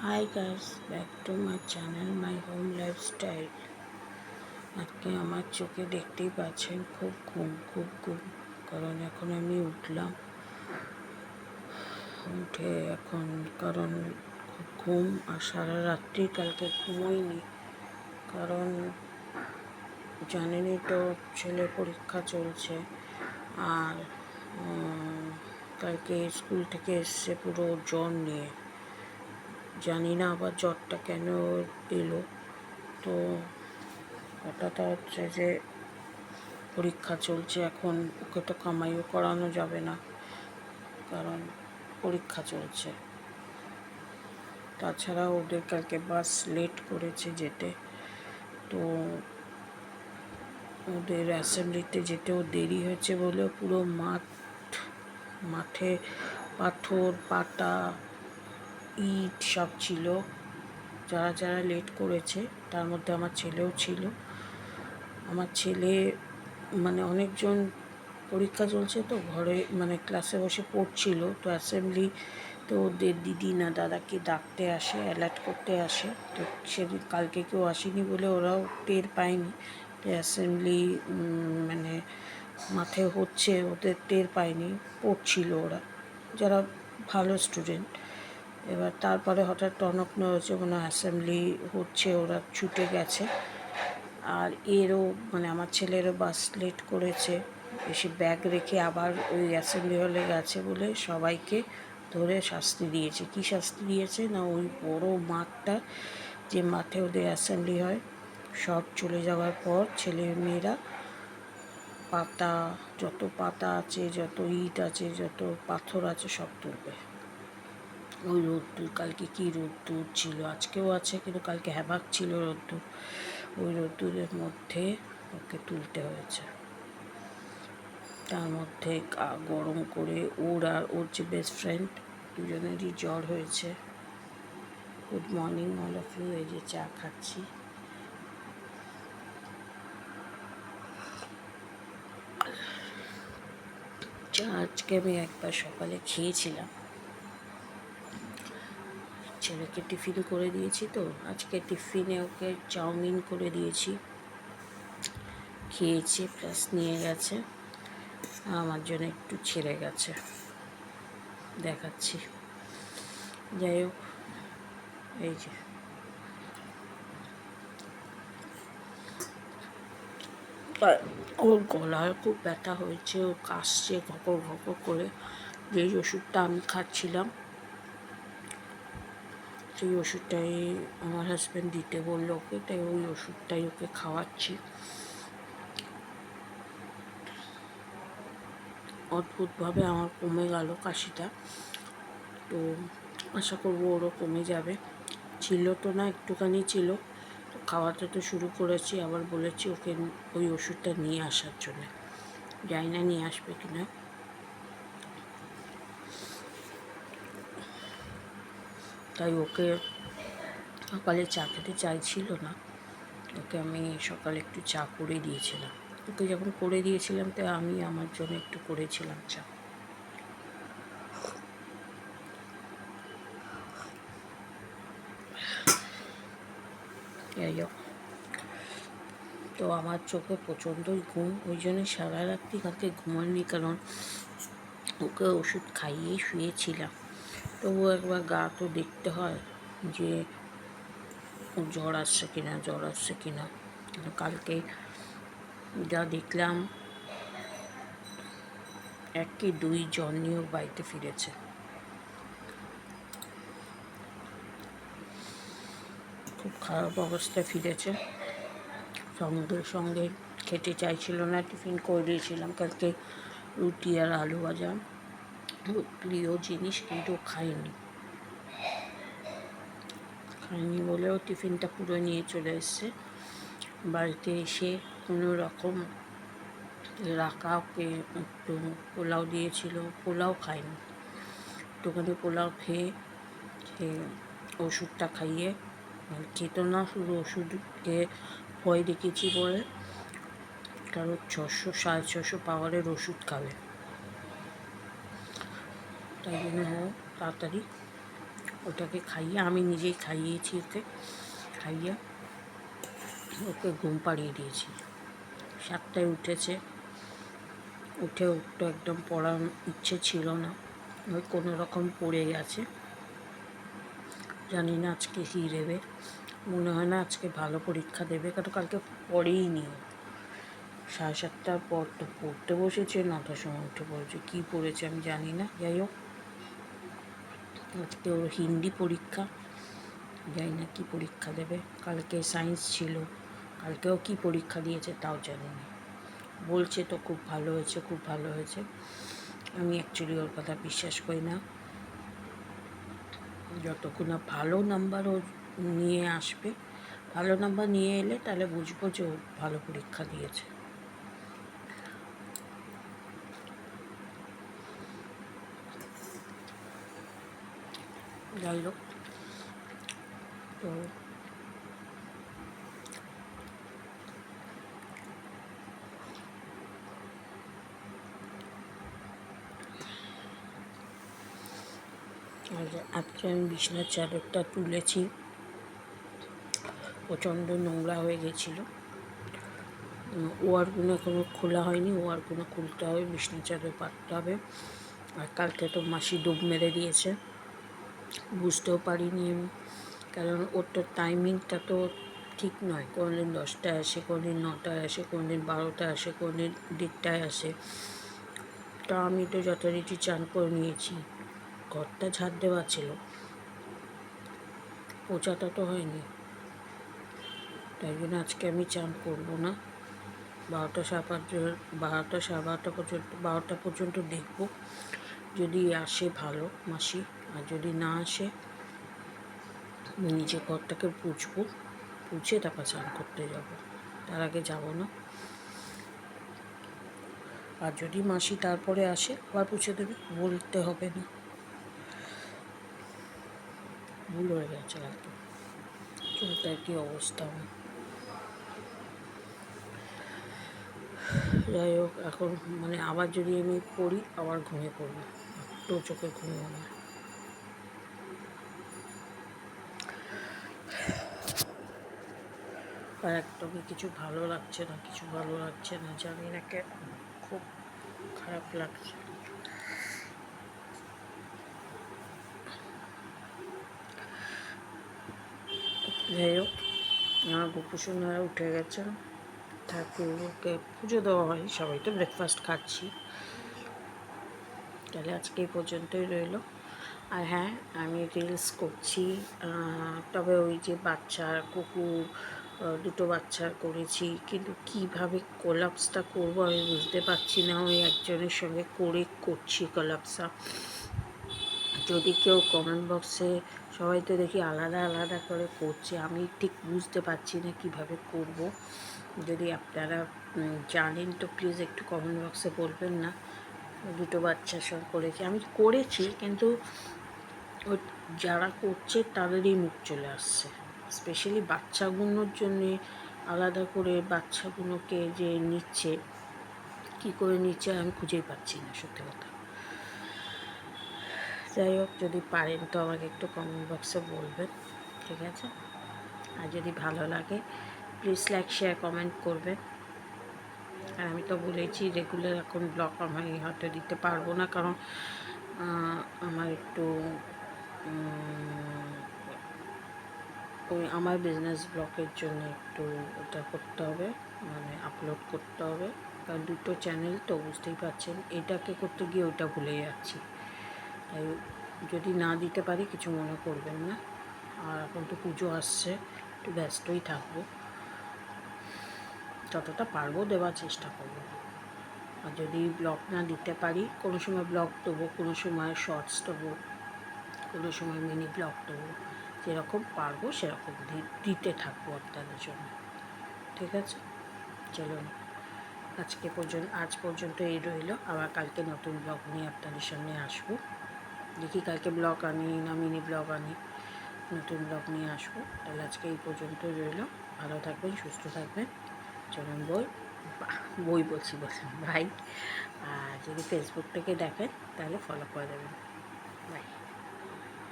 Hi guys, back to my channel My Home Lifestyle। আজকে আমার চোখে দেখতেই পাচ্ছেন খুব ঘুম। কারণ এখন আমি উঠলাম, উঠে এখন কারণ খুব ঘুম আর সারা রাত্রি কালকে ঘুমোইনি। কারণ জানেনই তো ছেলে পরীক্ষা চলছে আর কালকে স্কুল থেকে এসছে পুরো জ্বর নিয়ে। জানি না আবার জ্বরটা কেন এলো। তো কথাটা হচ্ছে যে পরীক্ষা চলছে, এখন ওকে তো কামাইও করানো যাবে না কারণ পরীক্ষা চলছে। তাছাড়া ওদের কালকে বাস লেট করেছে যেতে, তো ওদের অ্যাসেম্বলিতে যেতেও দেরি হয়েছে বলে পুরো মাঠে পাথর পাটা ইট সব ছিল। যারা যারা লেট করেছে তার মধ্যে আমার ছেলেও ছিল। আমার ছেলে অনেকজন পরীক্ষা চলছে তো ঘরে ক্লাসে বসে পড়ছিল, তো অ্যাসেম্বলি তো ওদের দিদি না দাদাকে ডাকতে আসে, অ্যালার্ট করতে আসে। তো সেদিন কালকে কেউ আসেনি বলে ওরাও টের পায়নি। তো অ্যাসেম্বলি মাঠে হচ্ছে, ওদের টের পায়নি, পড়ছিল ওরা যারা ভালো স্টুডেন্ট। এবার তারপরে হঠাৎ টনক হয়েছে, কোনো অ্যাসেম্বলি হচ্ছে, ওরা ছুটে গেছে। আর এরও আমার ছেলেরও বাস লেট করেছে, এসে ব্যাগ রেখে আবার ওই অ্যাসেম্বলি হলে গেছে বলে সবাইকে ধরে শাস্তি দিয়েছে। কি শাস্তি দিয়েছে না, ওই বড় মাঠটা যে মাঠে ওদের অ্যাসেম্বলি হয়, সব চলে যাওয়ার পর ছেলে মেয়েরা যত পাতা আছে, যত ইট আছে, যত পাথর আছে সব তুলবে। ওই রোদ্দুর, কালকে কী রোদ্দুর ছিল, আজকেও আছে কিন্তু কালকে হ্যাবাক ছিল রোদ্দুর। ওই রোদ্দুরের মধ্যে ওকে তুলতে হয়েছে। তার মধ্যে গরম করে ওর আর ওর যে বেস্ট ফ্রেন্ড দুজনেরই জ্বর হয়েছে। Good morning all of you. এই যে চা খাচ্ছি। চা আজকে আমি একবার সকালে খেয়েছিলাম, ছেলেকে টিফিন করে দিয়েছি। তো আজকে টিফিনে ওকে চাউমিন করে দিয়েছি, খেয়েছে প্লাস নিয়ে গেছে। আমার জন্য একটু ছেড়ে গেছে, দেখাচ্ছি। যাই হোক, এই যে ওর গলায় খুব ব্যথা হয়েছে, ও কাশছে ঘকর ঘকর করে। যেই ওষুধটা আমি খাচ্ছিলাম সেই ওষুধটাই আমার হাজব্যান্ড দিতে বললো ওকে, তাই ওই ওষুধটাই ওকে খাওয়াচ্ছি। অদ্ভুতভাবে আমার কমে গেল কাশিটা, তো আশা করবো ওরও কমে যাবে। ছিল তো না, একটুখানি ছিল, তো খাওয়াতে তো শুরু করেছি। আবার বলেছি ওকে ওই ওষুধটা নিয়ে আসার জন্য, জানি না নিয়ে আসবে কিনা। তাই ওকে সকালে চা খেতে চাইছিল না, ওকে আমি সকালে একটু চা করে দিয়েছিলাম। ওকে যখন করে দিয়েছিলাম তো আমি আমার জন্য একটু করেছিলাম চা। যাই হোক, তো আমার চোখে প্রচণ্ডই ঘুম, ওই জন্য সারা রাত্রি কালকে ঘুমাননি, কারণ ওকে ওষুধ খাইয়ে শুয়েছিলাম। তবুও একবার গা তো দেখতে হয় যে জ্বর আসছে কিনা। কিন্তু কালকে যা দেখলাম, 1 কি 2 জ্বর নিয়েও বাড়িতে ফিরেছে। খুব খারাপ অবস্থায় ফিরেছে। সঙ্গে সঙ্গে খেতে চাইছিল না, টিফিন করে দিয়েছিলাম কালকে রুটি আর আলু ভাজা, প্রিয় জিনিস, কিন্তু খাইনি বলেও টিফিনটা পুরো নিয়ে চলে এসছে। বাড়িতে এসে কোনো রকম রাখা ওকে একটু পোলাও দিয়েছিল, পোলাও খাইনি, একটুখানি পোলাও খেয়ে ওষুধটা খাইয়ে খেত না, শুধু ওষুধকে ভয় দেখিয়েছি বলে, কারো 600 650 পাওয়ারের ওষুধ খাবে, তাই জন্য তাড়াতাড়ি ওটাকে খাইয়ে, আমি নিজেই খাইয়েছি ওকে, খাইয়ে ওকে ঘুম পাড়িয়ে দিয়েছি। 7টায় উঠেছে, উঠে তো একদম পড়ার ইচ্ছে ছিল না, ওই কোনো রকম পড়ে গেছে। জানি না আজকে কী দেবে, মনে হয় না আজকে ভালো পরীক্ষা দেবে, কারণ কালকে পড়েই নি। 7:30টার পর তো পড়তে বসেছে, 9টার সময় উঠে পড়েছে। কী পড়েছে আমি জানি না। যাই হোক, আজকে ওর হিন্দি পরীক্ষা, জানি না কী পরীক্ষা দেবে। কালকে সায়েন্স ছিল, কালকেও কী পরীক্ষা দিয়েছে তাও জানি না। বলছে তো খুব ভালো হয়েছে, খুব ভালো হয়েছে। আমি অ্যাকচুয়ালি ওর কথা বিশ্বাস করি না। যতক্ষণ না ভালো নাম্বার ও নিয়ে আসবে, ভালো নাম্বার নিয়ে এলে তাহলে বুঝবো যে ও ভালো পরীক্ষা দিয়েছে। যাই হোক, তো আর আজকে আমি বিছানার চাদরটা তুলেছি, প্রচণ্ড নোংরা হয়ে গেছিলো। ওয়ারগুলো এখনও খোলা হয়নি, ওয়ারগুলো খুলতে হবে, বিছানার চাদর পাততে হবে। আর কালকে তো মাসি ডুব মেরে দিয়েছে, বুঝতেও পারিনি আমি, কারণ ওর তো টাইমিংটা তো ঠিক নয়। কোনোদিন 10টায় আসে, কোনোদিন 9টায় আসে, কোনোদিন 12টায় আসে, কোনোদিন 1:30টায় আসে। তা আমি তো যথারীতি চান করে নিয়েছি, ঘরটা ঝাড় দেওয়া ছিল, পোছাটা তো হয়নি, তাই জন্য আজকে আমি চান করবো না। 12টা সাড়ে 12টা পর্যন্ত, 12টা পর্যন্ত দেখব, যদি আসে ভালো মাসি, আর যদি না আসে নিজে ঘরটাকে পুছবো, পুছে তারপর স্নান করতে যাব, তার আগে যাব না। আর যদি মাসি তারপরে আসে আবার পুছে দেবে, বলতে হবে না। ভুল হয়ে গেছে আর কি, চুলটা কি অবস্থা আমার। যাই হোক, এখন মানে আবার যদি আমি পড়ি আবার ঘুমিয়ে পড়বো, তো চোখে ঘুমিয়ে আমার। আর একদমই কিছু ভালো লাগছে না, কিছু ভালো লাগছে না, জানি না কেন, খুব খারাপ লাগছে। যাই হোক, আমার গোপুসোনারা উঠে গেছেন, ঠাকুরকে পুজো দেওয়া হয়, সবাই তো ব্রেকফাস্ট খাচ্ছি। তাহলে আজকে এই পর্যন্তই রইল। আর হ্যাঁ, আমি রিলস করছি, তবে ওই যে বাচ্চার কুকুর, দুটো বাচ্চার করেছি, কিন্তু কিভাবে কোলাপসটা করবো আমি বুঝতে পারছি না। ওই একজনের সঙ্গে করছি কোলাপসটা। যদি কেউ কমেন্ট বক্সে, সবাই তো দেখি আলাদা আলাদা করে করছে, আমি ঠিক বুঝতে পারছি না কিভাবে করব। যদি আপনারা জানেন তো প্লিজ একটু কমেন্ট বক্সে বলবেন না। দুটো বাচ্চার সঙ্গে করেছি, আমি করেছি, কিন্তু ওই যারা করছে তাদেরই মুখ চলে আসছে। স্পেশালি বাচ্চাগুলোর জন্যে আলাদা করে বাচ্চাগুলোকে যে নিচ্ছে, কী করে নিচ্ছে আমি খুঁজেই পাচ্ছি না, সত্যি কথা। যাই হোক, যদি পারেন তো আমাকে একটু কমেন্ট বক্সে বলবেন, ঠিক আছে? আর যদি ভালো লাগে প্লিজ লাইক, শেয়ার, কমেন্ট করবেন। আর আমি তো বলেছি রেগুলার এখন ব্লগ আমি হয়তো দিতে পারবো না, কারণ আমার একটু ওই আমার বিজনেস ব্লগের জন্য একটু ওটা করতে হবে, মানে আপলোড করতে হবে, কারণ দুটো চ্যানেল তো বুঝতেই পারছেন, এটাকে করতে গিয়ে ওটা ভুলে যাচ্ছি। তাই যদি না দিতে পারি কিছু মনে করবেন না। আর এখন তো পুজো আসছে, একটু ব্যস্তই থাকবো, যতটা পারবো দেওয়ার চেষ্টা করবো। আর যদি ব্লগ না দিতে পারি, কোনো সময় ব্লগ দেবো, কোনো সময় শর্টস দেবো, কোনো সময় মিনি ব্লগ দেবো, যেরকম পারবো সেরকম দিতে থাকবো আপনাদের জন্য, ঠিক আছে? চলুন, আজ পর্যন্ত এই রইল। আবার কালকে নতুন ব্লগ নিয়ে আপনাদের সামনে আসবো। দেখি কালকে ব্লগ আনি না মিনি ব্লগ আনি, নতুন ব্লগ নিয়ে আসবো। তাহলে আজকে এই পর্যন্তই রইল। ভালো থাকবেন, সুস্থ থাকবেন। চলুন বই বলছি ভাই। আর যদি ফেসবুক থেকে দেখেন তাহলে ফলো করে দেবেন। বাই।